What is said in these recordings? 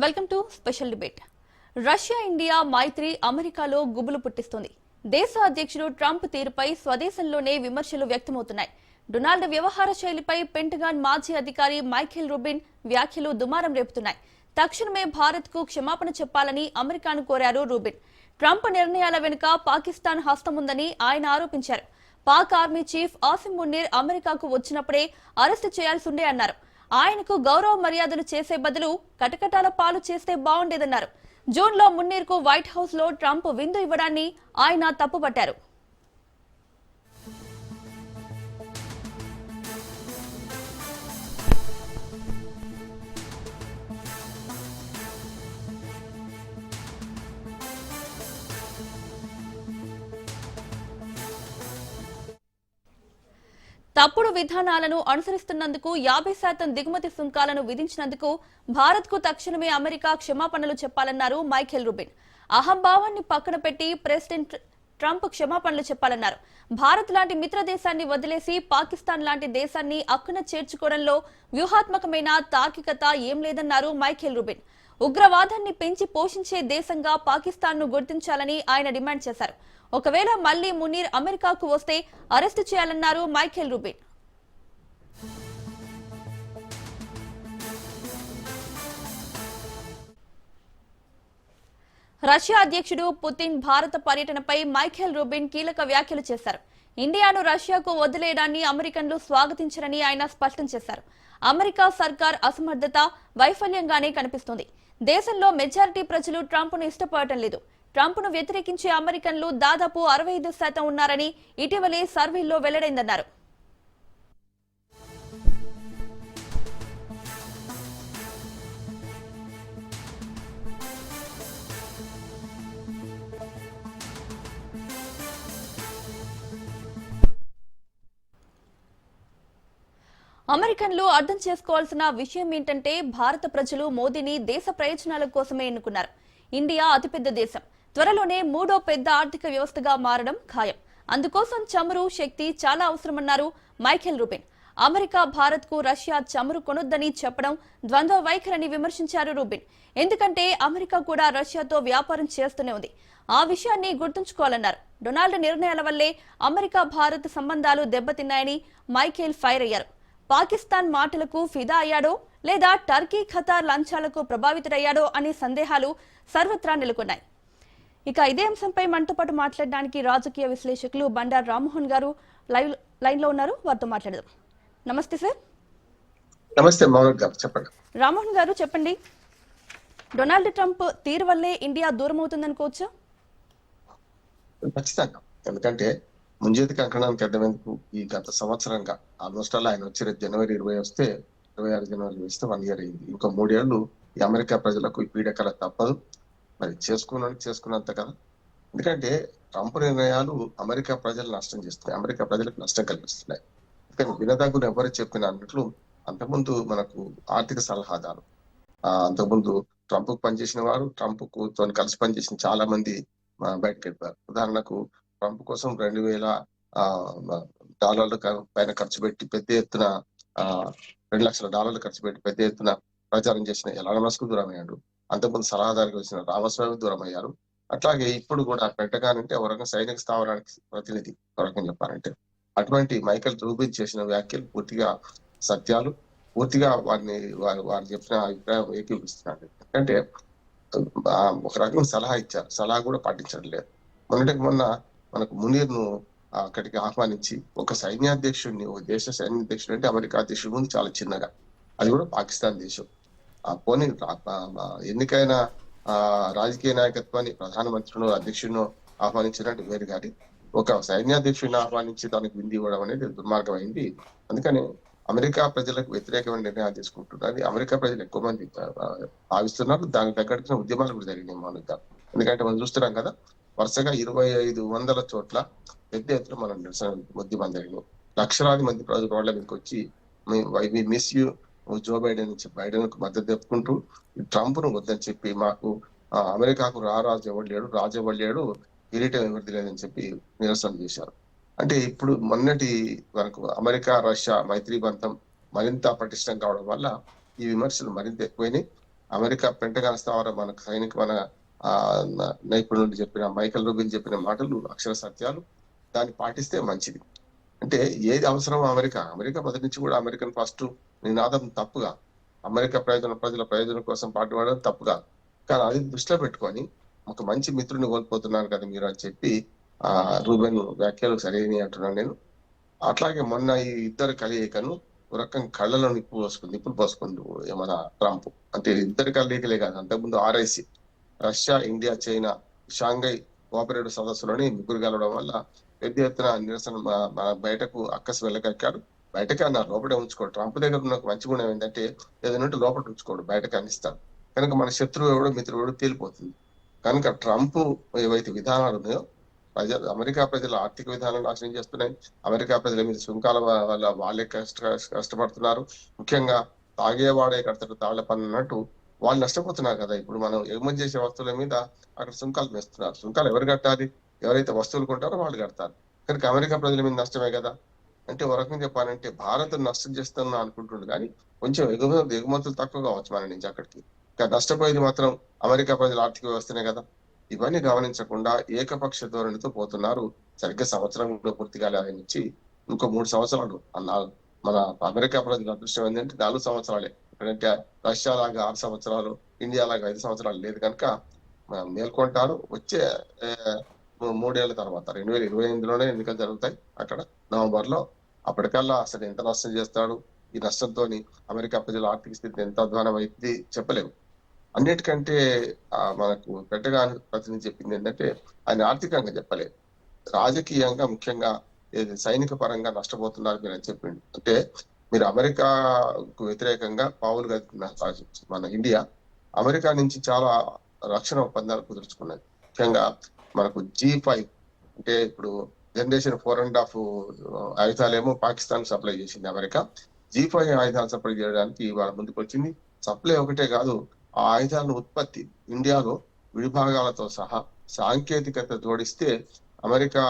Welcome to special debate. Russia India మైత్రి అమెరికాలో గుబులు పుట్టిస్తోంది. దేశ అధ్యక్షుడు ట్రంప్ తీరుపై స్వదేశంలోనే విమర్శలు వ్యక్తమవుతున్నాయి. డొనాల్డ్ వ్యవహార శైలిపై పెంటగాన్ మాజీ అధికారి మైఖేల్ రూబిన్ వ్యాఖ్యలు దుమారం రేపుతున్నాయి. తక్షణమే భారత్ కు క్షమాపణ చెప్పాలని అమెరికాను కోరారు రూబిన్. ట్రంప్ నిర్ణయాల వెనుక పాకిస్తాన్ హస్తముందని ఆయన ఆరోపించారు. పాక్ ఆర్మీ చీఫ్ ఆసిమ్ మున్నీర్ అమెరికాకు వచ్చినప్పుడే అరెస్టు చేయాల్సిందే అన్నారు. ఆయనకు గౌరవ మర్యాదలు చేసే బదులు కటకటాల పాలు చేస్తే బాగుండేదన్నారు. జూన్లో మున్నీర్ కు వైట్ హౌస్ లో ట్రంప్ విందు ఇవ్వడాన్ని ఆయన తప్పుపట్టారు. తప్పుడు విధానాలను అనుసరిస్తున్నందుకు 50% దిగుమతి సుంకాలను విధించినందుకు భారత్ కు తక్షణమే అమెరికా క్షమాపణలు చెప్పాలన్నారు మైఖేల్ రూబిన్. అహంభావాన్ని పక్కన పెట్టి ప్రెసిడెంట్ ట్రంప్ క్షమాపణలు చెప్పాలన్నారు. భారత్ లాంటి మిత్ర దేశాన్ని వదిలేసి పాకిస్తాన్ లాంటి దేశాన్ని అక్కున చేర్చుకోవడంలో వ్యూహాత్మకమైన తార్కికత ఏం లేదన్నారు మైఖేల్ రూబిన్. ఉగ్రవాదాన్ని పెంచి పోషించే దేశంగా పాకిస్తాన్ ను గుర్తించాలని ఆయన డిమాండ్ చేశారు. ఒకవేళ మళ్లీ మునీర్ అమెరికాకు వస్తే అరెస్టు చేయాలన్నారు మైఖేల్ రూబిన్. రష్యా అధ్యక్షుడు పుతిన్ భారత పర్యటనపై మైఖేల్ రూబిన్ కీలక వ్యాఖ్యలు చేశారు. ఇండియాను రష్యాకు వదిలేయడాన్ని అమెరికన్లు స్వాగతించరని ఆయన స్పష్టం చేశారు. అమెరికా సర్కార్ అసమర్థత, వైఫల్యంగానే కనిపిస్తుంది. దేశంలో మెజారిటీ ప్రజలు ట్రంప్ ను ఇష్టపడటం లేదు. ట్రంప్ ను వ్యతిరేకించే అమెరికన్లు దాదాపు 65% ఉన్నారని ఇటీవలే సర్వేల్లో వెల్లడైందన్నారు. అమెరికన్లు అర్థం చేసుకోవాల్సిన విషయం ఏంటంటే భారత ప్రజలు మోదీని దేశ ప్రయోజనాల కోసమే ఎన్నుకున్నారు. ఇండియా అతిపెద్ద దేశం. త్వరలోనే మూడో పెద్ద ఆర్థిక వ్యవస్థగా మారడం ఖాయం. అందుకోసం చమురు, శక్తి చాలా అవసరమన్నారు మైఖేల్ రూబిన్. అమెరికా భారత్ కు రష్యా చమురు కొనొద్దని చెప్పడం ద్వంద్వ వైఖరిని విమర్శించారు రూబిన్. ఎందుకంటే అమెరికా కూడా రష్యాతో వ్యాపారం చేస్తూనే ఉంది. ఆ విషయాన్ని గుర్తుంచుకోవాలన్నారు. డొనాల్డ్ నిర్ణయాల వల్లే అమెరికా భారత్ సంబంధాలు దెబ్బతిన్నాయని మైఖేల్ ఫైర్ అయ్యారు. పాకిస్తాన్ మాటలకు ఫిదా అయ్యాడో లేదా టర్కీ, ఖతార్ లంచాలకు ప్రభావితుడయ్యాడో అనే సందేహాలు సర్వత్రా నెలకొన్నాయి. ఇక ఇదే అంశంపై మనతో పాటు మాట్లాడడానికి రాజకీయ విశ్లేషకులు బండారు రామ్మోహన్ గారు లైన్ లో ఉన్నారు. వారితో మాట్లాడదాం. నమస్తే సార్. నమస్తే మౌనిక గారు, చెప్పండి. రామ్మోహన్ గారు చెప్పండి, డొనాల్డ్ ట్రంప్ తీరు వల్లే ఇండియా దూరం అవుతుందనుకోవచ్చా? ఖచ్చితంగా. ఎందుకంటే ముంజేతి కంకణానికి అర్థమెందుకు, ఈ గత సంవత్సరంగా ఆల్మోస్ట్ అలా ఆయన వచ్చి జనవరి 20 వస్తే 26 జనవరి వేస్తే 1 ఇయర్ అయింది. ఇంకో 3 ఏళ్లు ఈ అమెరికా ప్రజలకు ఈ పీడకల తప్పదు. మరి చేసుకున్నంత కదా. ఎందుకంటే ట్రంప్ నిర్ణయాలు అమెరికా ప్రజలు నష్టం చేస్తున్నాయి, అమెరికా ప్రజలకు నష్టం కలిగిస్తున్నాయి. ఎందుకంటే వినదగ్గును ఎవరు చెప్పిన అన్నట్లు అంతకుముందు మనకు ఆర్థిక సలహాదారు, అంతకుముందు ట్రంప్ కు పనిచేసిన వారు, ట్రంప్ కు కలిసి పనిచేసిన చాలా మంది బయటకు వెళ్ళిపోయారు. ఉదాహరణకు ట్రంప్ కోసం $2,000 పైన ఖర్చు పెట్టి పెద్ద ఎత్తున $2 లక్షల ఖర్చు పెట్టి పెద్ద ఎత్తున ప్రచారం చేసిన ఎలాన్ మస్క్ దూరం అయ్యాడు. అంతకుముందు సలహాదారుగా వచ్చిన రామస్వామి దూరం అయ్యారు. అట్లాగే ఇప్పుడు కూడా పెంటగాన్ అంటే ఒక రకంగా సైనిక స్థావరానికి ప్రతినిధి, ఒక రకంగా చెప్పాలంటే. అటువంటి మైఖేల్ రూబిన్ చేసిన వ్యాఖ్యలు పూర్తిగా సత్యాలు, పూర్తిగా వారు చెప్పిన అభిప్రాయం ఏకీపిస్తున్నారు. ఎందుకంటే ఒక రకంగా సలహా ఇచ్చారు, సలహా కూడా పాటించడం లేదు. మొన్న మనకు మునీర్ ను అక్కడికి ఆహ్వానించి ఒక సైన్యాధ్యక్షుడిని, ఒక దేశ సైన్యాధ్యక్షుడు అంటే అమెరికా అధ్యక్షుడి ముందు చాలా చిన్నగా, అది కూడా పాకిస్తాన్ దేశం. పోనీ ఎన్నికైన రాజకీయ నాయకత్వాన్ని ప్రధానమంత్రినో అధ్యక్షుడినో ఆహ్వానించినట్టు వేరు, కానీ ఒక సైన్యాధ్యక్షుడిని ఆహ్వానించి దానికి విందు ఇవ్వడం అనేది దుర్మార్గం అయింది. అందుకని అమెరికా ప్రజలకు వ్యతిరేకమైన నిర్ణయాలు తీసుకుంటున్నారు. అమెరికా ప్రజలు ఎక్కువ మంది భావిస్తున్నారు. దానికి తగ్గట్టుగా ఉద్యమాలు కూడా జరిగినాయి మౌనిక. ఎందుకంటే మనం చూస్తున్నాం కదా, వరుసగా 2,500 చోట్ల పెద్ద ఎత్తున మనం నిరసన ఉద్యమం జరిగినాయి. లక్షలాది మంది ప్రజలు రోడ్ల మీదకి వచ్చి we miss you Joe Biden Biden కు మద్దతు చెప్పుకుంటూ ట్రంప్ ను వద్దని చెప్పి, మాకు అమెరికాకు రాజు ఎవరు లేడు, కిరీటం ఎవరిది లేదని చెప్పి నిరసన చేశారు. అంటే ఇప్పుడు మనకు అమెరికా రష్యా మైత్రి బంధం మరింత పటిష్టం కావడం వల్ల ఈ విమర్శలు మరింత ఎక్కువైనాయి. అమెరికా పెంటగాన్ స్థావరం మన ఆ నైపుణ్యులు చెప్పిన మైకల్ రూబిన్ చెప్పిన మాటలు అక్షర సత్యాలు. దాన్ని పాటిస్తే మంచిది. అంటే ఏది అవసరం అమెరికా మొదటి నుంచి కూడా అమెరికన్ ఫస్ట్ నినాదం తప్పుగా, అమెరికా ప్రజల ప్రయోజనం కోసం పాటుపడడం తప్పుగా. కానీ అది దృష్టిలో పెట్టుకొని ఒక మంచి మిత్రుడిని కోల్పోతున్నారు కదా మీరు అని చెప్పి రూబెన్ వ్యాఖ్యలు సరైనవి అంటున్నాను నేను. అట్లాగే మొన్న ఈ ఇద్దరు కలయికను ఒక రకం కళ్ళలో నిప్పులు పోసుకుంది మన ట్రంప్. అంటే ఇద్దరు కలయికలే కాదు, అంతకుముందు RIC Russia, India, China Shanghai cooperative సదస్సులోని ముగ్గురు కలవడం వల్ల పెద్ద ఎత్తున నిరసన బయటకు అక్కసు వెళ్ళగక్కాడు. బయటకే అన్నారు, లోపలే ఉంచుకోడు. ట్రంప్ దగ్గర ఉన్న మంచి గుణం ఏంటంటే ఏదైనా లోపల ఉంచుకోడు, బయటకు అనిస్తాడు. కనుక మన శత్రువు ఎవడో మిత్రుడు ఎవడో తేలిపోతుంది. కనుక ట్రంప్ ఏవైతే విధానాలు ఉన్నాయో అమెరికా ప్రజల ఆర్థిక విధానాలు నాశనం చేస్తున్నాయి. అమెరికా ప్రజల మీద సుంకాల వల్ల వాళ్ళే కష్టపడుతున్నారు. ముఖ్యంగా తాగేవాడే కడతాడు తాళ్ల పన్ను అన్నట్టు వాళ్ళు నష్టపోతున్నారు కదా. ఇప్పుడు మనం ఎగుమతి చేసే వస్తువుల మీద అక్కడ సుంకాలు వేస్తున్నారు. సుంకాలు ఎవరు కట్టాలి? ఎవరైతే వస్తువులు కొంటారో వాళ్ళు కడతారు. కనుక అమెరికా ప్రజల మీద నష్టమే కదా. అంటే ఒక రకంగా చెప్పాలంటే భారత్ నష్టం చేస్తున్నా అనుకుంటుండే కానీ కొంచెం ఎగుమతులు తక్కువ కావచ్చు మన నుంచి అక్కడికి. నష్టపోయేది మాత్రం అమెరికా ప్రజల ఆర్థిక వ్యవస్థనే కదా. ఇవన్నీ గమనించకుండా ఏకపక్ష ధోరణితో పోతున్నారు. సరిగ్గా సంవత్సరం కూడా పూర్తి కాలే నుంచి ఇంకో 3 సంవత్సరాలు మన అమెరికా ప్రజల అదృష్టం ఏంటంటే 4 సంవత్సరాలే. ఎందుకంటే రష్యా లాగా 6 సంవత్సరాలు, ఇండియా లాగా 5 సంవత్సరాలు లేదు కనుక మేల్కొంటారు. వచ్చే 3 ఏళ్ల తర్వాత 2028లోనే ఎన్నికలు జరుగుతాయి అక్కడ నవంబర్ లో. అప్పటికల్లా అసలు ఎంత నష్టం చేస్తాడు, ఈ నష్టంతో అమెరికా ప్రజల ఆర్థిక స్థితి ఎంత అధ్వానం అయింది చెప్పలేము. అన్నిటికంటే మనకు పెంటగాన్ ప్రతినిధి చెప్పింది ఏంటంటే ఆయన ఆర్థికంగా చెప్పలేదు, రాజకీయంగా ముఖ్యంగా సైనిక పరంగా నష్టపోతున్నారు మీరు అని చెప్పిండు. అంటే మీరు అమెరికాకు వ్యతిరేకంగా పావులు మన ఇండియా అమెరికా నుంచి చాలా రక్షణ ఒప్పందాలు కుదుర్చుకున్నది. ముఖ్యంగా మనకు G5 అంటే ఇప్పుడు జనరేషన్ 4.5 ఆయుధాలేమో పాకిస్తాన్ సప్లై చేసింది అమెరికా. G5 ఆయుధాలు సప్లై చేయడానికి ఇవాళ ముందుకు వచ్చింది. సప్లై ఒకటే కాదు, ఆ ఆయుధాలను ఉత్పత్తి ఇండియాలో విడిభాగాలతో సహా సాంకేతికత జోడిస్తే అమెరికా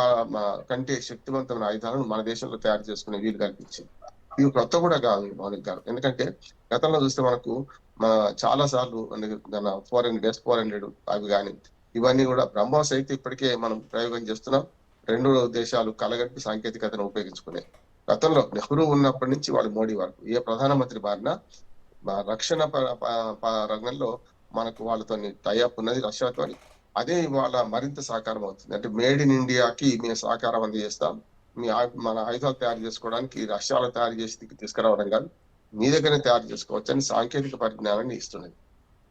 కంటే శక్తివంతమైన ఆయుధాలను మన దేశంలో తయారు చేసుకునే వీలు కల్పించింది. ఇవి కొత్త కూడా కాదు మౌలిక గారు. ఎందుకంటే గతంలో చూస్తే మనకు చాలా సార్లు 400 అవి కానీ ఇవన్నీ కూడా బ్రహ్మోస్ అయితే ఇప్పటికే మనం ప్రయోగం చేస్తున్నాం. 2 దేశాలు కలగలిపి సాంకేతికతను ఉపయోగించుకునే. గతంలో నెహ్రూ ఉన్నప్పటి నుంచి వాళ్ళు మోడీ వరకు ఏ ప్రధానమంత్రి మారినా రక్షణ రంగంలో మనకు వాళ్ళతో టైఅప్ ఉన్నది రష్యాతో. అదే ఇవాళ మరింత సహకారం అవుతుంది. అంటే మేడ్ ఇన్ ఇండియాకి మేము సహకారం అందజేస్తాం, మన ఆయుధాలు తయారు చేసుకోవడానికి రష్యాలో తయారు చేసి తీసుకురావడం కాదు, మీ దగ్గరనే తయారు చేసుకోవచ్చు అని సాంకేతిక పరిజ్ఞానాన్ని ఇస్తున్నది.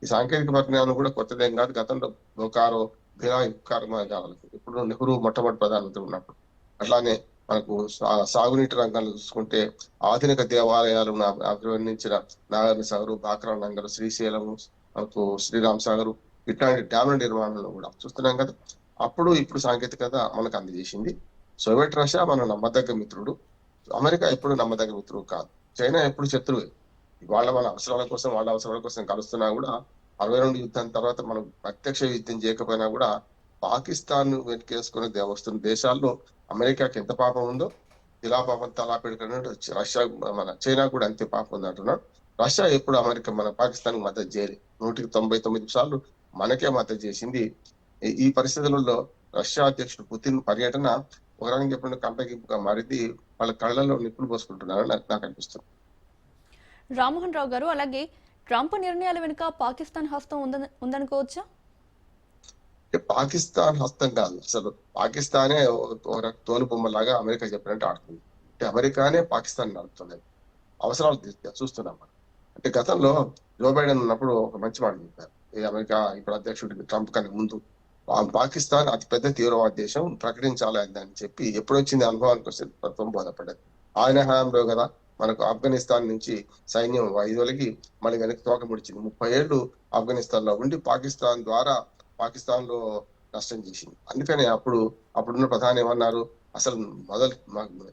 ఈ సాంకేతిక పరిజ్ఞానం కూడా కొత్తదేం కాదు. గతంలో బొకారో, భిలాయ్ కర్మాగారాలకు ఇప్పుడు నెహ్రూ మొట్టమొదటి ప్రధానమంత్రి ఉన్నప్పుడు. అట్లానే మనకు సాగునీటి రంగంలో చూసుకుంటే ఆధునిక దేవాలయాలు అభివర్ణించిన నాగార్జున సాగరు, బాక్రా నంగరు, శ్రీశైలము, మనకు శ్రీరామ్ సాగరు ఇట్లాంటి డ్యాముల నిర్మాణంలో కూడా చూస్తున్నాం కదా. అప్పుడు ఇప్పుడు సాంకేతికత మనకు అందజేసింది. సోవియట్ రష్యా మన నమ్మదగ్గ మిత్రుడు, అమెరికా ఎప్పుడు నమ్మదగ్గ మిత్రుడు కాదు, చైనా ఎప్పుడు శత్రువే. వాళ్ళ అవసరాల కోసం వాళ్ళ అవసరాల కోసం కలుస్తున్నా కూడా 62 యుద్ధం తర్వాత మనం ప్రత్యక్ష యుద్ధం చేయకపోయినా కూడా పాకిస్తాన్ వెనకేసుకుని వస్తున్న దేశాల్లో అమెరికాకి ఎంత పాపం ఉందో ఇలా పాపం తలా పెడుకున్నట్టు రష్యా చైనా కూడా అంతే పాపం ఉంది అంటున్నాడు. రష్యా ఎప్పుడు మన పాకిస్తాన్ మద్దతు చేయలేదు. 199 సార్లు మనకే మద్దతు చేసింది. ఈ పరిస్థితులలో రష్యా అధ్యక్షుడు పుతిన్ పర్యటన ఒక రకంగా చెప్పిన కంటగింపుగా మారింది. వాళ్ళ కళ్ళలో నిప్పులు పోసుకుంటున్నారు నాకు అనిపిస్తుంది. రామ్మోహన్ రావు గారు, అలాగే ట్రంప్ నిర్ణయాల వెనుక పాకిస్తాన్ హస్తం ఉందనుకోవచ్చా? పాకిస్తాన్ హస్తం కాదు, అసలు పాకిస్తానే తోలు బొమ్మలాగా అమెరికా చెప్పినట్టు ఆడుతుంది. అంటే అమెరికానే పాకిస్తాన్ నడుపుతున్నది. అవసరాలు చూస్తున్నాం మనం. అంటే గతంలో జో బైడెన్ ఉన్నప్పుడు ఒక మంచి మాట చెప్పారు. ఈ అమెరికా ఇప్పుడు అధ్యక్షుడికి ట్రంప్ కన్నా ముందు పాకిస్తాన్ అతిపెద్ద తీవ్రవాద దేశం ప్రకటించాలి అని చెప్పి ఎప్పుడు వచ్చింది అనుభవానికి వస్తే ప్రభుత్వం బోధపడ్డది. ఆయన హయాంలో కదా మనకు ఆఫ్ఘనిస్తాన్ నుంచి సైన్యం 5 ఏళ్ళకి మళ్ళీ వెనక్కి తోక ముడిచింది. 30 ఏళ్ళు ఆఫ్ఘనిస్తాన్ లో ఉండి పాకిస్తాన్ ద్వారా పాకిస్తాన్ లో నష్టం చేసింది. అందుకని అప్పుడున్న ప్రధాని ఏమన్నారు, అసలు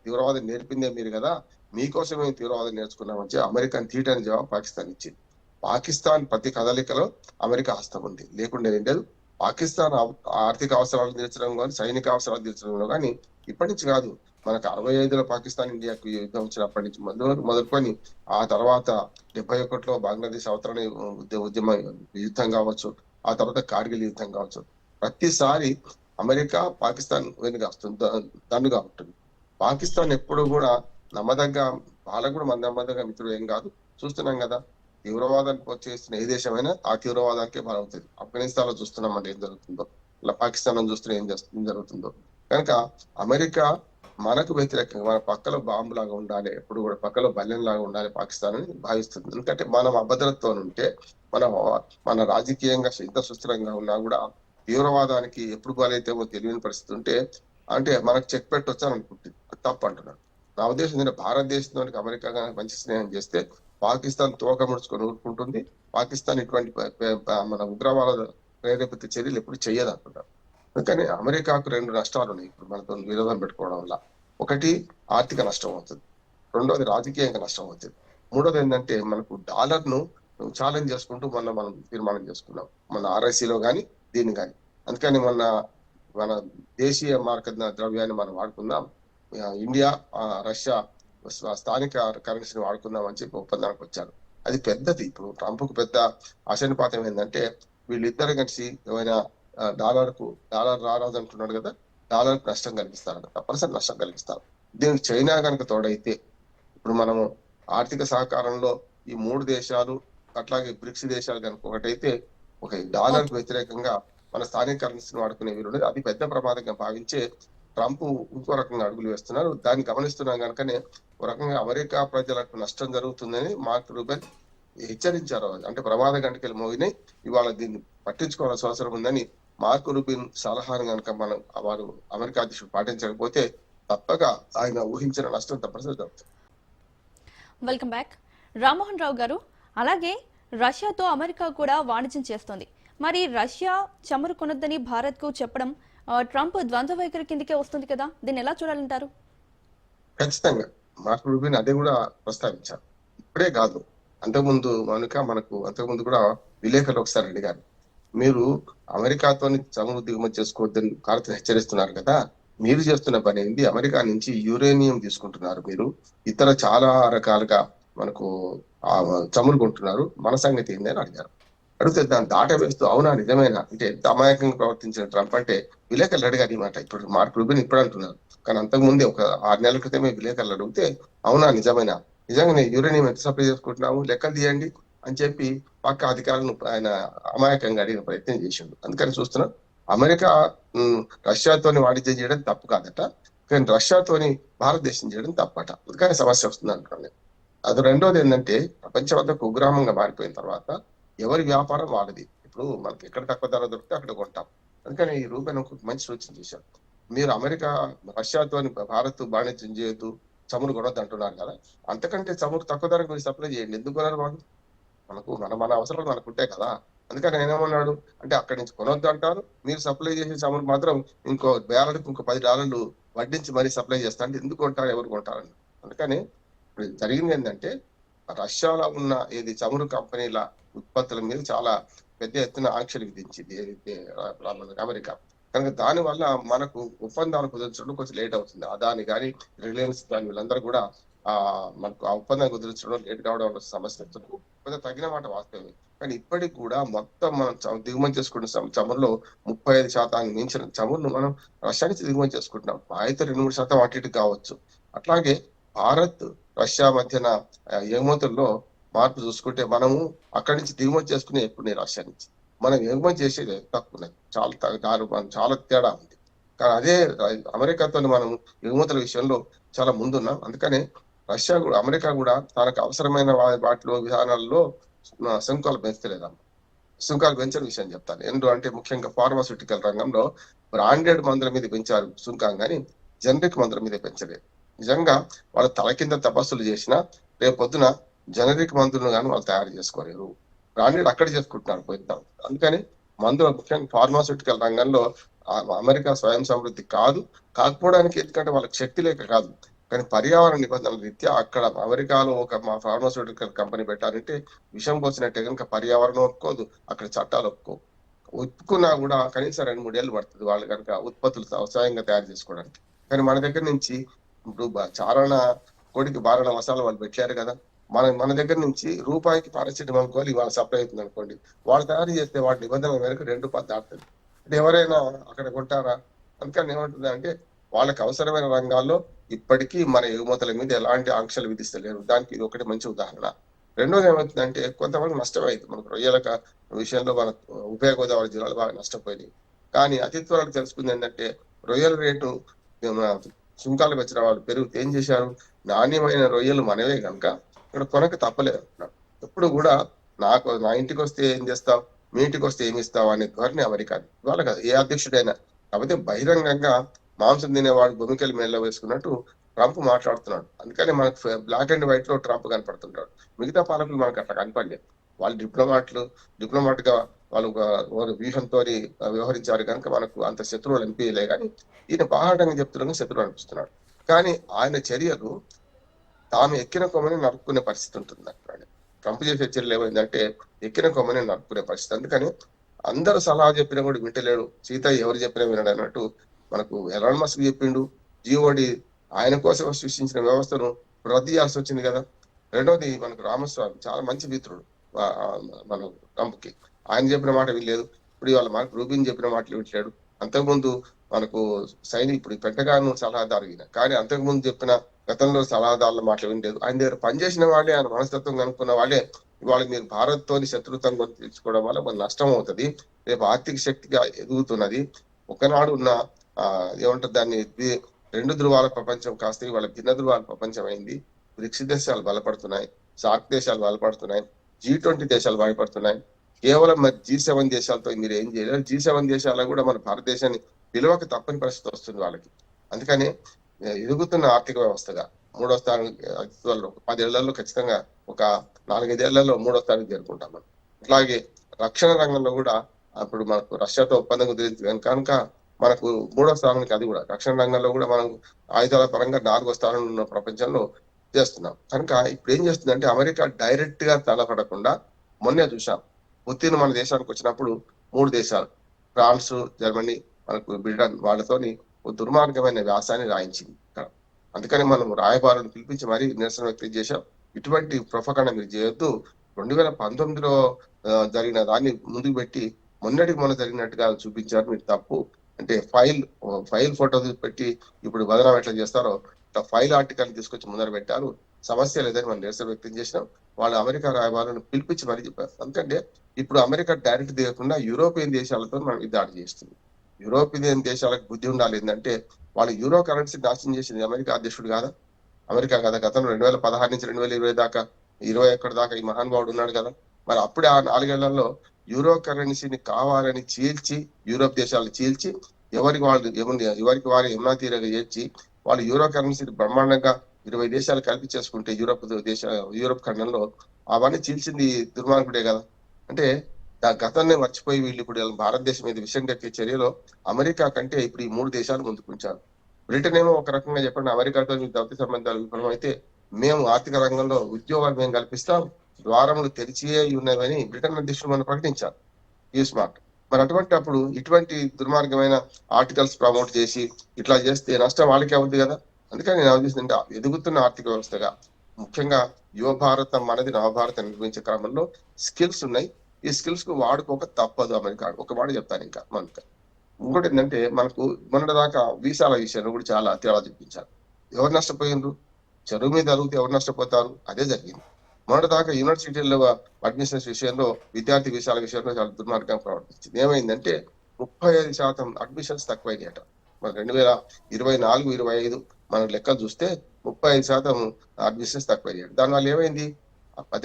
తీవ్రవాదం నేర్పిందే మీరు కదా, మీకోసమే తీవ్రవాదం నేర్చుకున్నామని అమెరికాని తీయటని జవాబు పాకిస్తాన్ ఇచ్చింది. పాకిస్తాన్ ప్రతి కదలికలో అమెరికా హస్తం ఉంది, లేకుండా ఏం లేదు. పాకిస్తాన్ ఆర్థిక అవసరాలు తీర్చడం కానీ సైనిక అవసరాలు తీర్చడంలో కానీ ఇప్పటి నుంచి కాదు, మనకు 65లో పాకిస్తాన్ ఇండియాకు యుద్ధం వచ్చినప్పటి నుంచి మొదలుకొని ఆ తర్వాత 71లో బంగ్లాదేశ్ అవతరణ ఉద్యమ యుద్ధం కావచ్చు, ఆ తర్వాత కార్గిల్ యుద్ధం కావచ్చు. ప్రతిసారి అమెరికా పాకిస్తాన్ వెనుక వస్తుంది, దన్నుగా ఉంటుంది. పాకిస్తాన్ ఎప్పుడు కూడా నమ్మదగ్గ, వాళ్ళకు కూడా మన నమ్మదగ్గ మిత్రుడు ఏం కాదు. చూస్తున్నాం కదా, తీవ్రవాదానికి వచ్చేస్తున్న ఏ దేశమైనా ఆ తీవ్రవాదానికే బలవుతుంది. ఆఫ్ఘనిస్తాన్ లో చూస్తున్నాం అంటే ఏం జరుగుతుందో, ఇలా పాకిస్తాన్ లో చూస్తున్నా ఏం జరుగుతుందో. కనుక అమెరికా మనకు వ్యతిరేకంగా మన పక్కలో బాంబు లాగా ఉండాలి, ఎప్పుడు కూడా పక్కలో బల్యం లాగా ఉండాలి పాకిస్తాన్ అని భావిస్తుంది. ఎందుకంటే మనం అభద్రతతో ఉంటే, మన మన రాజకీయంగా ఎంత సుస్థిరంగా ఉన్నా కూడా తీవ్రవాదానికి ఎప్పుడు బలైతేమో తెలియని పరిస్థితి ఉంటే, అంటే మనకు చెక్ పెట్టొచ్చు అని అనుకుంటుంది. అది తప్పు అంటున్నాను. నా ఉద్దేశం ఏంటంటే భారతదేశంలోనికి అమెరికా మంచి స్నేహం చేస్తే పాకిస్తాన్ తోక ముడుచుకొని ఊరుకుంటుంది. పాకిస్తాన్ ఇటువంటి మన ఉగ్రవాద ప్రేరేపిత చర్యలు ఎప్పుడు చెయ్యదు అంటున్నారు. అందుకని అమెరికాకు 2 నష్టాలు ఉన్నాయి ఇప్పుడు మనతో విరోధం పెట్టుకోవడం వల్ల. ఒకటి, ఆర్థిక నష్టం అవుతుంది. రెండోది, రాజకీయంగా నష్టం అవుతుంది. మూడోది ఏంటంటే మనకు డాలర్ ను ఛాలెంజ్ చేసుకుంటూ మనం తీర్మానం చేసుకున్నాం, మన ఆర్ఐసిలో కానీ దీన్ని కానీ. అందుకని మన దేశీయ మార్క ద్రవ్యాన్ని మనం వాడుకుందాం, ఇండియా రష్యా స్థానిక కరెన్సీని వాడుకుందాం అని చెప్పి ఒప్పందానికి వచ్చారు. అది పెద్దది. ఇప్పుడు ట్రంప్ కు పెద్ద ఆశానిపాతం ఏంటంటే వీళ్ళిద్దరు కలిసి ఏమైనా డాలర్ రారాదు అంటున్నాడు కదా, డాలర్ నష్టం కలిగిస్తారంట, తప్పనిసరి నష్టం కలిగిస్తారు. దీనికి చైనా కనుక తోడైతే, ఇప్పుడు మనము ఆర్థిక సహకారంలో ఈ 3 దేశాలు అట్లాగే బ్రిక్స్ దేశాలు కనుక ఒకటైతే, ఒక డాలర్ కు వ్యతిరేకంగా మన స్థానిక కరెన్సీని వాడుకునే వీరు అది పెద్ద ప్రమాదంగా భావించే ట్రంప్ ఇంకో రకంగా అడుగులు వేస్తున్నారు. దాన్ని గమనిస్తున్నాం కనుకనే ఒక రకంగా అమెరికా ప్రజలకు నష్టం జరుగుతుందని మార్క్ రూబెన్ హెచ్చరించారు. అంటే ప్రమాద గంటకెళ్ళి మోగినాయి, ఇవాళ దీన్ని పట్టించుకోవాల్సిన అవసరం ఉందని మార్క్ రూబిన్ సలహాను కనుక వారు అమెరికా అధ్యక్షుడు పాటించకపోతే తప్పక ఆయన ఊహించిన నష్టం తప్పనిసరి జరుగుతుంది. Welcome back. రామ్మోహన్ రావు గారు, అలాగే రష్యాతో అమెరికా కూడా వాణిజ్యం చేస్తోంది. మరి రష్యా చమురు కొనొద్దని భారత్ కు చెప్పడం ట్రంప్ ద్వంద్వ వైఖరి కిందకే వస్తుంది కదా, దీన్ని ఎలా చూడాలంటారు? ఖచ్చితంగా మార్క్ రూబిన్ అదే కూడా ప్రస్తావించారు. ఇప్పుడే కాదు, అంతకుముందు కూడా విలేకరులు ఒకసారి అడిగారు, మీరు అమెరికాతో చమురు దిగుమతి చేసుకోవద్దని భారత్ హెచ్చరిస్తున్నారు కదా, మీరు చేస్తున్న పని ఏంటి? అమెరికా నుంచి యురేనియం తీసుకుంటున్నారు, మీరు ఇతర చాలా రకాలుగా మనకు చమురు కొంటున్నారు, మన సంగతి ఏంది అని అడిగారు. అడిగితే దాన్ని దాట వేస్తూ అవునా నిజమేనా అంటే ఎంత అమాయకంగా ప్రవర్తించిన ట్రంప్ అంటే విలేకరులు అడిగారు ఈ మాట. ఇప్పుడు మార్క్ రూబిన్ ఇప్పుడు అంటున్నారు, కానీ అంతకుముందే ఒక 6 నెలల క్రితమే విలేకరులు అడిగితే అవునా నిజమేనా, నిజంగానే యురేనియం ఎంత సప్లై చేసుకుంటున్నాము లెక్కలు తీయండి అని చెప్పి పక్క అధికారులను ఆయన అమాయకంగా అడిగిన ప్రయత్నం చేసిండు. అందుకని చూస్తున్నాం అమెరికా రష్యాతోని వాణిజ్యం చేయడం తప్పు కాదట, కానీ రష్యాతోని భారతదేశం చేయడం తప్పట. అందుకని సమస్య వస్తుంది అనుకోండి. అది రెండోది ఏంటంటే ప్రపంచం అంతా కుగ్రామంగా మారిపోయిన తర్వాత ఎవరి వ్యాపారం వాళ్ళది. ఇప్పుడు మనకి ఎక్కడ తక్కువ ధర దొరికితే అక్కడ కొంటాం. అందుకని ఈ రూపాయలు ఒక మంచి సూచన చేశారు. మీరు రష్యాతో భారత్ వాణిజ్యం చేయొద్దు, చమురు కొనొద్దు అంటున్నారు కదా, అంతకంటే చమురు తక్కువ ధరకు మీరు సప్లై చేయండి. ఎందుకు కొనాలి వాళ్ళు? మన అవసరాలు మనకు ఉంటాయి కదా. అందుకని ఆయన ఏమన్నాడు అంటే అక్కడి నుంచి కొనొద్దు అంటారు, మీరు సప్లై చేసే చమురు మాత్రం ఇంకో $10 వడ్డించి మరీ సప్లై చేస్తా అంటే ఎందుకు కొంటారు, ఎవరు కొంటారని. అందుకని ఇప్పుడు జరిగింది ఏంటంటే రష్యాలో ఉన్న చమురు కంపెనీల ఉత్పత్తుల మీద చాలా పెద్ద ఎత్తున ఆంక్షలు విధించింది అమెరికా. కనుక దాని వల్ల మనకు ఒప్పందాలు కుదిరించడం కొంచెం లేట్ అవుతుంది. అదాని కానీ రిలయన్స్ కానీ వీళ్ళందరూ కూడా మనకు ఆ ఒప్పందం కుదిరించడం లేట్ కావడం వల్ల సమస్య కొంచెం తగిన మాట వాస్తవమే. కానీ ఇప్పటికి కూడా మొత్తం మనం దిగుమతి చేసుకుంటున్న చమురులో 35% మించిన చమురును మనం రష్యా నుంచి దిగుమతి చేసుకుంటున్నాం. అయితే 2-3% అటు ఇటు కావచ్చు. అట్లాగే భారత్ రష్యా మధ్యన ఎగుమతుల్లో మార్పు చూసుకుంటే మనము అక్కడి నుంచి దిగుమతి చేసుకునే ఎప్పుడు రష్యా నుంచి మనం ఎగుమతి చేసేది తక్కువ, చాలా తేడా ఉంది. కానీ అదే అమెరికాతో మనం ఎగుమతుల విషయంలో చాలా ముందున్నాం. అందుకనే అమెరికా కూడా తనకు అవసరమైన వాటిలో విధానాల్లో సుంకాలు పెంచలేదమ్మా. సుంకాలు పెంచని విషయం చెప్తాను. అంటే ముఖ్యంగా ఫార్మాస్యూటికల్ రంగంలో బ్రాండెడ్ మందుల మీద పెంచారు సుంకం, కానీ జనరిక్ మందుల మీద పెంచలేదు. నిజంగా వాళ్ళు తల కింద తపస్సులు చేసినా రేపు పొద్దున జనరిక్ మందులను కానీ వాళ్ళు తయారు చేసుకోలేరు, బ్రాండెడ్ అక్కడ చేసుకుంటున్నారు పోయిద్దాం. అందుకని మందుల ముఖ్యంగా ఫార్మాస్యూటికల్ రంగంలో అమెరికా స్వయం సమృద్ధి కాకపోవడానికి ఎందుకంటే వాళ్ళకి శక్తి లేక కాదు, కానీ పర్యావరణ నిబంధనల రీత్యా అక్కడ అమెరికాలో ఒక ఫార్మాస్యూటికల్ కంపెనీ పెట్టాలంటే విషం పోసినట్టే కనుక పర్యావరణం ఒప్పుకోదు, అక్కడ చట్టాలు ఒప్పుకున్నా కూడా కనీసం 2-3 ఏళ్ళు పడుతుంది వాళ్ళు కనుక ఉత్పత్తులు స్వయంగా తయారు చేసుకోవడానికి. కానీ మన దగ్గర నుంచి ఇప్పుడు చారణ కోడికి బారణ మసాలా వాళ్ళు పెట్టారు కదా. మన దగ్గర నుంచి రూపాయికి పారాసిటమాల్ గోళీ ఇవాళ సప్లై అవుతుంది అనుకోండి, వాళ్ళు తయారు చేస్తే వాటి నిబంధనల మేరకు 2 రూపాయలు దాటుతుంది. అంటే ఎవరైనా అక్కడ కొంటారా? అందుకని ఏమంటుంది అంటే వాళ్ళకి అవసరమైన రంగాల్లో ఇప్పటికీ మన ఎగుమతుల మీద ఎలాంటి ఆంక్షలు విధిస్తలేరు. దానికి ఇది ఒకటి మంచి ఉదాహరణ. రెండోది ఏమవుతుందంటే కొంతమంది నష్టమైంది. మనకు రొయ్యల విషయంలో మన ఉభయ గోదావరి జిల్లాలు బాగా నష్టపోయినాయి. కానీ అతి త్వరలో తెలుసుకుంది ఏంటంటే రొయ్యల రేటు మన సుంకాలు వచ్చిన వాళ్ళు పెరిగితే ఏం చేశారు, నాణ్యమైన రొయ్యలు మనవే కనుక ఇక్కడ కొనక తప్పలేదు అంటున్నాడు. ఎప్పుడు కూడా నా ఇంటికి వస్తే ఏం చేస్తావు, మీ ఇంటికి వస్తే ఏమి ఇస్తావు అనే ధోరణి అమెరికా ఇవాళ కాదు, ఏ అధ్యక్షుడైనా. కాకపోతే బహిరంగంగా మాంసం తినేవాడు భూమికలు మెల్ల వేసుకున్నట్టు ట్రంప్ మాట్లాడుతున్నాడు. అందుకని మనకు బ్లాక్ అండ్ వైట్ లో ట్రంప్ కనపడుతుంటాడు. మిగతా పాలకులు మనకు అట్లా కనపడలేదు. వాళ్ళు డిప్లొమాట్ గా వాళ్ళు వ్యూహంతో వ్యవహరించారు కనుక మనకు అంత శత్రువులు అనిపించలే. కానీ ఈయన బాహాటంగా చెప్తున్నాను శత్రువు అనిపిస్తున్నాడు. కానీ ఆయన చర్యలు తాను ఎక్కిన కొమ్మని నరుక్కునే పరిస్థితి ఉంటుంది అంటున్నాడు. ట్రంప్ చేసే చర్యలు ఏమైందంటే ఎక్కిన కొమ్మని నరుక్కునే పరిస్థితి. అందుకని అందరూ సలహా చెప్పినా కూడా వింటలేడు. సీత ఎవరు చెప్పినా వినడు అన్నట్టు మనకు ఎలాన్ మస్క్ చెప్పిండు. జియోడి ఆయన కోసం సృష్టించిన వ్యవస్థను రద్దు చేయాల్సి వచ్చింది కదా. రెండోది మనకు రామస్వామి చాలా మంచి మిత్రుడు మన ట్రంప్ కి. ఆయన చెప్పిన మాట వినలేదు. ఇప్పుడు ఇవాళ మనకు రూబిన్ చెప్పిన మాటలు వింటలేడు. అంతకుముందు మనకు ఇప్పుడు పెంటగాను సలహాదారు ఈయన, కానీ అంతకుముందు చెప్పిన గతంలో సలహాదారుల మాటలు వినలేదు. ఆయన దగ్గర పనిచేసిన వాళ్ళే, ఆయన మనస్తత్వం కనుక్కున్న వాళ్ళే ఇవాళ మీరు భారత్ తోని శత్రుత్వం తెచ్చుకోవడం వల్ల మన నష్టం అవుతుంది. రేపు ఆర్థిక శక్తిగా ఎదుగుతున్నది. ఒకనాడు ఉన్న ఏమంటారు దాన్ని, 2 ధృవాల ప్రపంచం కాస్త ఇవాళ భిన్న ధృవాల ప్రపంచం అయింది. బ్రిక్స్ దేశాలు బలపడుతున్నాయి, సార్క్ దేశాలు బలపడుతున్నాయి, G20 దేశాలు బలపడుతున్నాయి. కేవలం మరి G7 దేశాలతో మీరు ఏం చేయలేరు. G7 దేశాలకు కూడా మన భారతదేశాన్ని పిలవక తప్పని పరిస్థితి వస్తుంది వాళ్ళకి. అందుకని ఎదుగుతున్న ఆర్థిక వ్యవస్థగా 3వ స్థానం 10 ఏళ్లలో ఖచ్చితంగా ఒక 4-5 ఏళ్లలో 3వ స్థానానికి చేరుకుంటాం మనం. అట్లాగే రక్షణ రంగంలో కూడా అప్పుడు మనకు రష్యాతో ఒప్పందం కుదిరింది కనుక మనకు 3వ స్థానానికి, అది కూడా రక్షణ రంగంలో కూడా మనం ఆయుధాల పరంగా 4వ స్థానంలో ఉన్న ప్రపంచంలో చేస్తున్నాం. కనుక ఇప్పుడు ఏం చేస్తుందంటే అమెరికా డైరెక్ట్ గా తలపడకుండా, మొన్నే చూసాం పుతిన్ మన దేశానికి వచ్చినప్పుడు 3 దేశాలు ఫ్రాన్స్, జర్మనీ, మనకు బ్రిటన్ వాళ్ళతోని ఓ దుర్మార్గమైన వ్యాసాన్ని రాయించింది ఇక్కడ. అందుకని మనం రాయబారులను పిలిపించి మరీ నిరసన వ్యక్తం చేశాం. ఇటువంటి ప్రొపగండా మీరు చేయొద్దు. 2019లో జరిగిన దాన్ని ముందుకు పెట్టి మొన్న జరిగినట్టుగా చూపించారు, మీరు తప్పు. అంటే ఫైల్ ఫోటో పెట్టి ఇప్పుడు బదనాం ఎట్లా చేస్తారో ఫైల్ ఆర్టికల్ తీసుకొచ్చి ముందర పెట్టారు. సమస్య లేదని మనం నిరసన వ్యక్తం చేసినాం. వాళ్ళు అమెరికా రాయబారులను పిలిపించి మరీ చెప్పారు. ఎందుకంటే ఇప్పుడు అమెరికా డైరెక్ట్ దిగకుండా యూరోపియన్ దేశాలతో మనం దాడి చేస్తుంది. యూరోపియన్ దేశాలకు బుద్ధి ఉండాలి. ఏంటంటే వాళ్ళు యూరో కరెన్సీ నాశనం చేసింది అమెరికా అధ్యక్షుడు కాదా, అమెరికా కదా. గతంలో 2016 నుంచి 2020 దాకా 21 దాకా ఈ మహానుభావుడు ఉన్నాడు కదా. మరి అప్పుడే ఆ 4 ఏళ్లలో యూరో కరెన్సీని కావాలని చీల్చి, యూరోప్ దేశాలను చీల్చి ఎవరికి వారు యమునా తీరగా చేర్చి వాళ్ళు యూరో కరెన్సీని బ్రహ్మాండంగా 20 దేశాలు కలిపి చేసుకుంటే యూరోప్ ఖండంలో అవన్నీ చీల్చింది దుర్మార్గుడే కదా. అంటే గతాన్ని మర్చిపోయి వీళ్ళు ఇప్పుడు భారతదేశం మీద విషయం కట్టే చర్యలో అమెరికా కంటే ఇప్పుడు ఈ 3 దేశాలు ముందుకుంచారు. బ్రిటన్ ఏమో ఒక రకంగా చెప్పండి, అమెరికాతో దౌత్య సంబంధాలు విఫలం అయితే మేము ఆర్థిక రంగంలో ఉద్యోగాలు మేము కల్పిస్తాం, ద్వారములు తెరిచియే ఉన్నవని బ్రిటన్ అధ్యక్షుడు మనం ప్రకటించారు, స్మార్ట్. మరి అప్పుడు ఇటువంటి దుర్మార్గమైన ఆర్టికల్స్ ప్రమోట్ చేసి ఇట్లా చేస్తే నష్టం వాళ్ళకే అవుతుంది కదా. అందుకని నేను ఆలోచిస్తుంటే ఎదుగుతున్న ఆర్థిక వ్యవస్థగా ముఖ్యంగా యువ భారతం మనది నవభారతం నిర్మించే క్రమంలో స్కిల్స్ ఉన్నాయి. ఈ స్కిల్స్ కు వాడుకోక తప్పదు అమెరికా. ఒక మాట చెప్తాను ఇంకా మనకు. ఇంకోటి ఏంటంటే మనకు మొన్నటిదాకా వీసాల విషయంలో కూడా చాలా తేడా చూపించారు. ఎవరు నష్టపోయిండ్రు? చెరువు మీద అడిగితే ఎవరు నష్టపోతారు? అదే జరిగింది. మొన్నటిదాకా యూనివర్సిటీల్లో అడ్మిషన్స్ విషయంలో విద్యార్థి వీసాల విషయంలో చాలా దుర్మార్గంగా ప్రవర్తించింది. ఏమైందంటే 35% అడ్మిషన్స్ తక్కువైనాయట. మన 2024-25 మన లెక్కలు చూస్తే 35% అడ్మిషన్స్ తక్కువయ్యాడు. దానివల్ల ఏమైంది,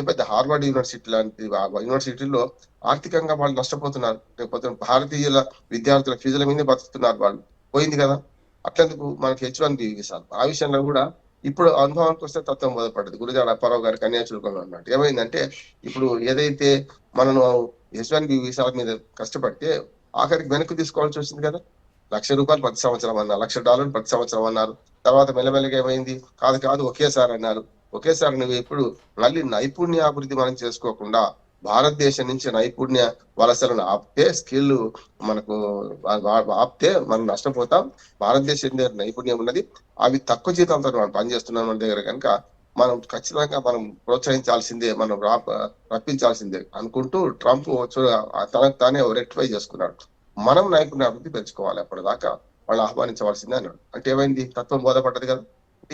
పెద్ద హార్వర్డ్ యూనివర్సిటీ లాంటి యూనివర్సిటీల్లో ఆర్థికంగా వాళ్ళు నష్టపోతున్నారు. లేకపోతే భారతీయుల విద్యార్థుల ఫీజుల మీద బతుకుతున్నారు వాళ్ళు. పోయింది కదా. అట్లెందుకు మనకి H1B వీసాలు ఆ విషయంలో కూడా ఇప్పుడు అనుభవానికి వస్తే తత్వం బోధపడ్డది. గురజాడ అప్పారావు గారి కన్యాశుల్కంలో అన్నట్టు ఏమైందంటే ఇప్పుడు ఏదైతే మనను H1B వీసాల మీద కష్టపడితే ఆఖరికి వెనక్కి తీసుకోవాల్సి వచ్చింది కదా. ₹1,00,000 ప్రతి సంవత్సరం అన్నారు, $1,00,000 ప్రతి సంవత్సరం అన్నారు. తర్వాత మెల్లమెల్లగా ఏమైంది, కాదు ఒకేసారి అన్నారు. ఒకేసారి నువ్వు ఇప్పుడు మళ్ళీ నైపుణ్యాభివృద్ధి మనం చేసుకోకుండా భారతదేశం నుంచి నైపుణ్య వలసలను ఆపితే స్కిల్ మనకు ఆపితే మనం నష్టపోతాం. భారతదేశం దగ్గర నైపుణ్యం ఉన్నది. అవి తక్కువ జీతంతో మనం పనిచేస్తున్నాం మన దగ్గర కనుక మనం ఖచ్చితంగా మనం ప్రోత్సహించాల్సిందే, మనం రప్పించాల్సిందే అనుకుంటూ ట్రంప్ తనకు తానే రెక్టిఫై చేసుకున్నాడు. మనం నైపుణ్యాభివృద్ధి పెంచుకోవాలి, అప్పటిదాకా వాళ్ళు ఆహ్వానించవలసిందే అన్నాడు. అంటే ఏమైంది, తత్వం బోధపడ్డది కదా.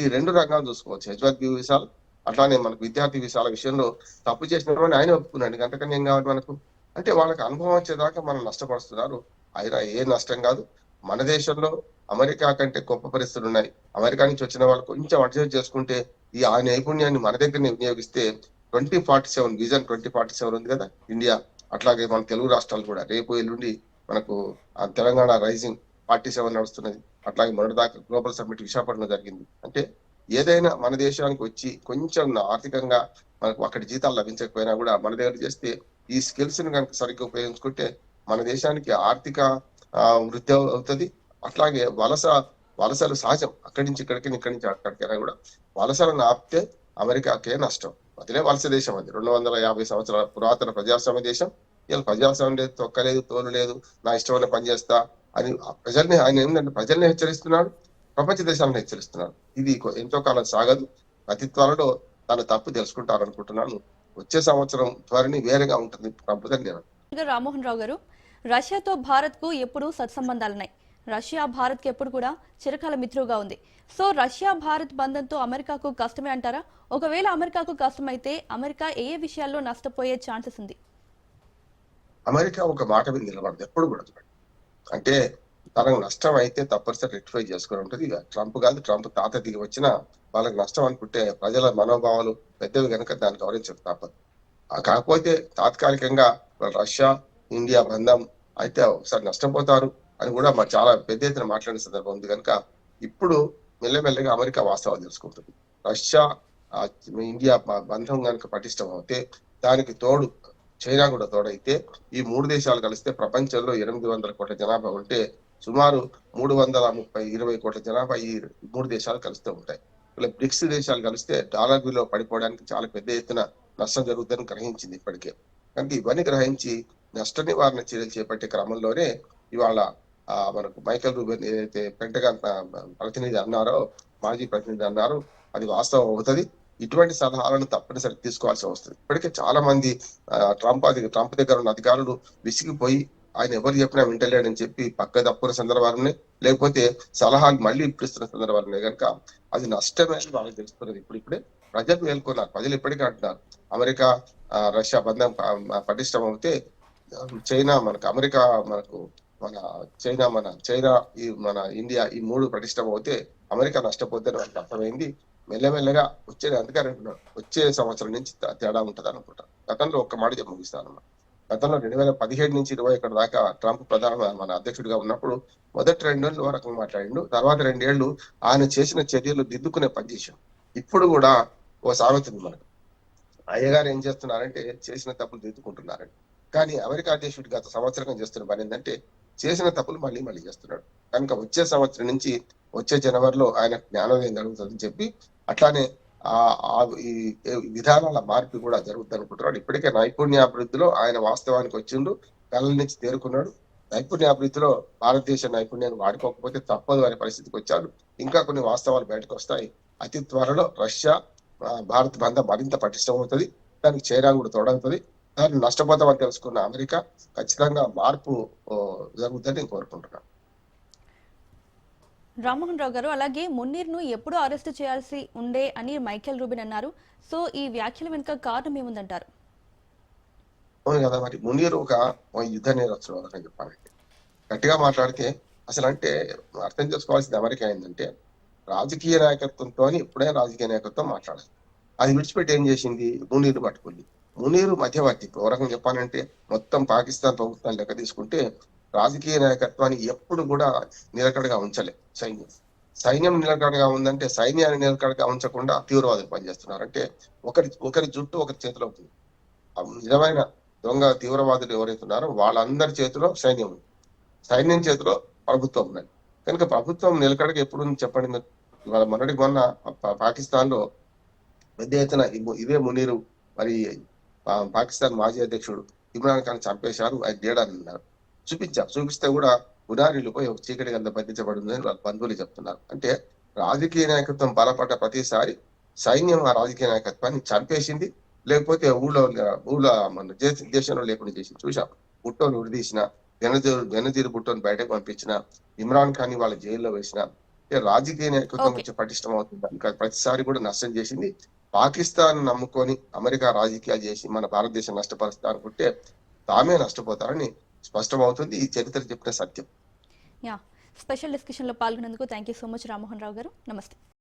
ఈ రెండు రంగాలు చూసుకోవచ్చు, హెచ్‌వన్-బి వీసాలు అట్లానే మనకు విద్యార్థి వీసాల విషయంలో తప్పు చేసిన ఆయన ఒప్పుకున్నాడు. అంతకన్నా ఏం కావాలి మనకు. అంటే వాళ్ళకి అనుభవం వచ్చేదాకా మనం నష్టపరుస్తున్నారు. అయినా ఏ నష్టం కాదు. మన దేశంలో అమెరికా కంటే గొప్ప పరిస్థితులు ఉన్నాయి. అమెరికా నుంచి వచ్చిన వాళ్ళు కొంచెం అడ్జస్ట్ చేసుకుంటే ఆ నైపుణ్యాన్ని మన దగ్గరనే వినియోగిస్తే 2047 విజన్ 2047 ఉంది కదా ఇండియా. అట్లాగే మన తెలుగు రాష్ట్రాలు కూడా రేపు ఎల్లుండి మనకు తెలంగాణ రైజింగ్ 47 నడుస్తున్నది. అట్లాగే మొన్నటిదాకా గ్లోబల్ సమ్మిట్ విశాఖపట్నంలో జరిగింది. అంటే ఏదైనా మన దేశానికి వచ్చి కొంచెం ఆర్థికంగా మనకు అక్కడి జీతాలు లభించకపోయినా కూడా మన దగ్గర చేస్తే ఈ స్కిల్స్ ని కనుక సరిగ్గా ఉపయోగించుకుంటే మన దేశానికి ఆర్థిక వృద్ధి అవుతుంది. అట్లాగే వలసలు సహజం. అక్కడి నుంచి ఇక్కడికి, ఇక్కడి నుంచి అక్కడికైనా కూడా వలసలను ఆపితే అమెరికాకే నష్టం. అదిలే వలస దేశం, అది 250 సంవత్సరాల పురాతన ప్రజాస్వామ్య దేశం. ఇలా ప్రజాస్వామ్యం లేదు, తొక్కలేదు, తోలు లేదు, నా ఇష్టమైన పని చేస్తా అని ఆయన ఏంటంటే ప్రజల్ని హెచ్చరిస్తున్నాడు, ప్రపంచ దేశాలను హెచ్చరిస్తున్నాడు. ఇది ఎంతో కాలం సాగదు. అతి త్వరలో తన తప్పు తెలుసుకుంటారనుకుంటున్నాను. వచ్చే సంవత్సరం త్వరని వేరేగా ఉంటుంది ప్రభుత్వం. నేను రామ్మోహన్ రావు గారు, రష్యాతో భారత్ కు ఎప్పుడూ సత్సంబంధాలున్నాయి. రష్యా భారత్ కి ఎప్పుడు కూడా చిరకాల మిత్రుగా ఉంది. సో రష్యా భారత్ బంధంతో అమెరికాకు కష్టమే అంటారా? ఒకవేళ అమెరికాకు కష్టమైతే అమెరికా ఏ విషయాల్లో నష్టపోయే ఛాన్సెస్ ఉంది? అమెరికా ఒక మాట మీద నిలబడదు ఎప్పుడు కూడా. అంటే తనకు నష్టం అయితే తప్పనిసరి రెక్టిఫై చేసుకుని ఉంటుంది. ఇక ట్రంప్ కాదు, ట్రంప్ తాత దిగి వచ్చినా వాళ్ళకి నష్టం అనుకుంటే ప్రజల మనోభావాలు పెద్దవి కనుక దాన్ని గౌరవించక తప్పదు. కాకపోతే తాత్కాలికంగా రష్యా ఇండియా బంధం అయితే ఒకసారి నష్టపోతారు అని కూడా చాలా పెద్ద ఎత్తున మాట్లాడిన సందర్భం ఉంది కనుక ఇప్పుడు మెల్లమెల్లగా అమెరికా వాస్తవాలు తెలుసుకుంటుంది. రష్యా ఇండియా బంధం కనుక పటిష్టం అవుతే, దానికి తోడు చైనా కూడా తోడైతే, ఈ మూడు దేశాలు కలిస్తే ప్రపంచంలో 800 కోట్ల జనాభా ఉంటే సుమారు 320 కోట్ల జనాభా ఈ మూడు దేశాలు కలుస్తూ ఉంటాయి. ఇలా బ్రిక్స్ దేశాలు కలిస్తే డాలర్ విలువ పడిపోవడానికి చాలా పెద్ద ఎత్తున నష్టం జరుగుతుందని గ్రహించింది ఇప్పటికే. కనుక ఇవన్నీ గ్రహించి నష్ట నివారణ చర్యలు చేపట్టే క్రమంలోనే ఇవాళ మనకు మైకేల్ రూబెన్ ఏదైతే పెంటగాన్ ప్రతినిధి అన్నారో, మాజీ ప్రతినిధి అన్నారో, అది వాస్తవం అవుతుంది. ఇటువంటి సలహాలను తప్పనిసరి తీసుకోవాల్సి వస్తుంది. ఇప్పటికే చాలా మంది ట్రంప్ దగ్గర ఉన్న అధికారులు విసిగిపోయి ఆయన ఎవరు చెప్పినా వింటలేడని చెప్పి పక్క తప్పున్న సందర్భాలు ఉన్నాయి, లేకపోతే సలహాలు మళ్ళీ ఇప్పిస్తున్న సందర్భాలు ఉన్నాయి. కనుక అది నష్టమే అని వాళ్ళకి తెలుస్తున్నది. ఇప్పుడే ప్రజలు మేల్కొన్నారు. ప్రజలు ఇప్పటికే అంటున్నారు అమెరికా రష్యా బంధం పటిష్టం అవుతే చైనా మనకు, అమెరికా మనకు, చైనా మన ఇండియా ఈ మూడు పటిష్టం అవుతే అమెరికా నష్టపోతే వాళ్ళకి అర్థమైంది. మెల్లమెల్లగా అందుకని వచ్చే సంవత్సరం నుంచి తేడా ఉంటుంది అనుకుంటా. గతంలో ఒక్క మాట చెప్పి ముగిస్తాను. గతంలో 2017 నుంచి 21 దాకా ట్రంప్ మన అధ్యక్షుడిగా ఉన్నప్పుడు మొదటి 2 ఏళ్ళు రకంగా మాట్లాడిండు. తర్వాత 2 ఏళ్లు ఆయన చేసిన చర్యలు దిద్దుకునే పనిచేశాం. ఇప్పుడు కూడా ఓ సామెత ఉంది మనకు, అయ్యగారు ఏం చేస్తున్నారంటే చేసిన తప్పులు దిద్దుకుంటున్నారండి. కానీ అమెరికా అధ్యక్షుడు గత సంవత్సరం చేస్తున్న పని ఏంటంటే చేసిన తప్పులు మళ్ళీ చేస్తున్నాడు. కనుక వచ్చే సంవత్సరం నుంచి వచ్చే జనవరిలో ఆయన జ్ఞానోదయం జరుగుతుందని చెప్పి అట్లానే ఈ విధానాల మార్పు కూడా జరుగుతుంది అనుకుంటున్నాడు. ఇప్పటికే నైపుణ్యాభివృద్ధిలో ఆయన వాస్తవానికి వచ్చిండు, కళ్ళ నుంచి తేరుకున్నాడు. నైపుణ్యాభివృద్ధిలో భారతదేశ నైపుణ్యాన్ని వాడుకోకపోతే తప్పదు అనే పరిస్థితికి వచ్చాడు. ఇంకా కొన్ని వాస్తవాలు బయటకు వస్తాయి. అతి త్వరలో రష్యా భారత్ బంధం మరింత పటిష్టమవుతుంది. దానికి చైనా కూడా తోడవుతుంది. దాన్ని నష్టపోతామని తెలుసుకున్న అమెరికా ఖచ్చితంగా మార్పు జరుగుతుందని నేను కోరుకుంటున్నాను. రామ్మోహన్ రావు గారు, అలాగే మున్నీర్ను ఎప్పుడూ అరెస్టు చేయాల్సి ఉండే అని మైకేల్ రూబిన్ అన్నారు. సో ఈ వ్యాఖ్యల వెనుక కారణం ఏముందంటారు? అవును కదా, మరి మునీర్ ఒక యుద్ధ నేరస్తుడు అని చెప్పాలంటే గట్టిగా మాట్లాడితే అసలు అంటే అర్థం చేసుకోవాల్సింది అమెరికా ఏంటంటే రాజకీయ నాయకత్వంతో ఎప్పుడైనా రాజకీయ నాయకత్వం మాట్లాడాలి. అది విడిచిపెట్టి ఏం చేసింది, మునీర్ పట్టుకుంది. మునీరు మధ్యవర్తి. ఓ రకంగా చెప్పాలంటే మొత్తం పాకిస్తాన్ ప్రభుత్వాన్ని లెక్క తీసుకుంటే రాజకీయ నాయకత్వాన్ని ఎప్పుడు కూడా నిలకడగా ఉంచలే సైన్యం నిలకడగా ఉందంటే సైన్యాన్ని నిలకడగా ఉంచకుండా తీవ్రవాదులు పనిచేస్తున్నారు. అంటే ఒకరి జుట్టు ఒకరి చేతిలో ఉంది. నిజమైన దొంగ తీవ్రవాదులు ఎవరైతే ఉన్నారో వాళ్ళందరి చేతిలో సైన్యం ఉంది, సైన్యం చేతిలో ప్రభుత్వం ఉన్నది. కనుక ప్రభుత్వం నిలకడగా ఎప్పుడు చెప్పండి. ఇవాళ మొన్న పాకిస్తాన్ లో పెద్ద ఎత్తున ఇదే మునీరు మరి పాకిస్తాన్ మాజీ అధ్యక్షుడు ఇమ్రాన్ ఖాన్ చంపేశారు, ఆయన లేడని అన్నారు. చూపిస్తే కూడా గుడారిలో పోయి ఒక చీకటి గంధ బంధించబడిందని వాళ్ళ బంధువులు చెప్తున్నారు. అంటే రాజకీయ నాయకత్వం బలపడ్డ ప్రతిసారి సైన్యం ఆ రాజకీయ నాయకత్వాన్ని చంపేసింది, లేకపోతే ఊళ్ళో మన దేశంలో లేకుండా చేసింది. చూసాం, బుట్టోను ఉరిదీసిన, వెనదీరు బుట్టోను బయటకు పంపించిన, ఇమ్రాన్ ఖాన్ వాళ్ళ జైల్లో వేసిన. రాజకీయ నాయకత్వం ఓకే. వచ్చి పటిష్టం అవుతుంది. ఇంకా ప్రతిసారి కూడా నష్టం చేసింది. పాకిస్తాన్ నమ్ముకొని అమెరికా రాజకీయాలు చేసి మన భారతదేశం నష్టపరుస్తా అనుకుంటే తామే నష్టపోతారని స్పష్టమవుతుంది. ఈ చరిత్ర చెప్పిన సత్యం. యా, స్పెషల్ డిస్కషన్ లో పాల్గొన్నందుకు thank you so much Rammohan Rao garu. నమస్తే.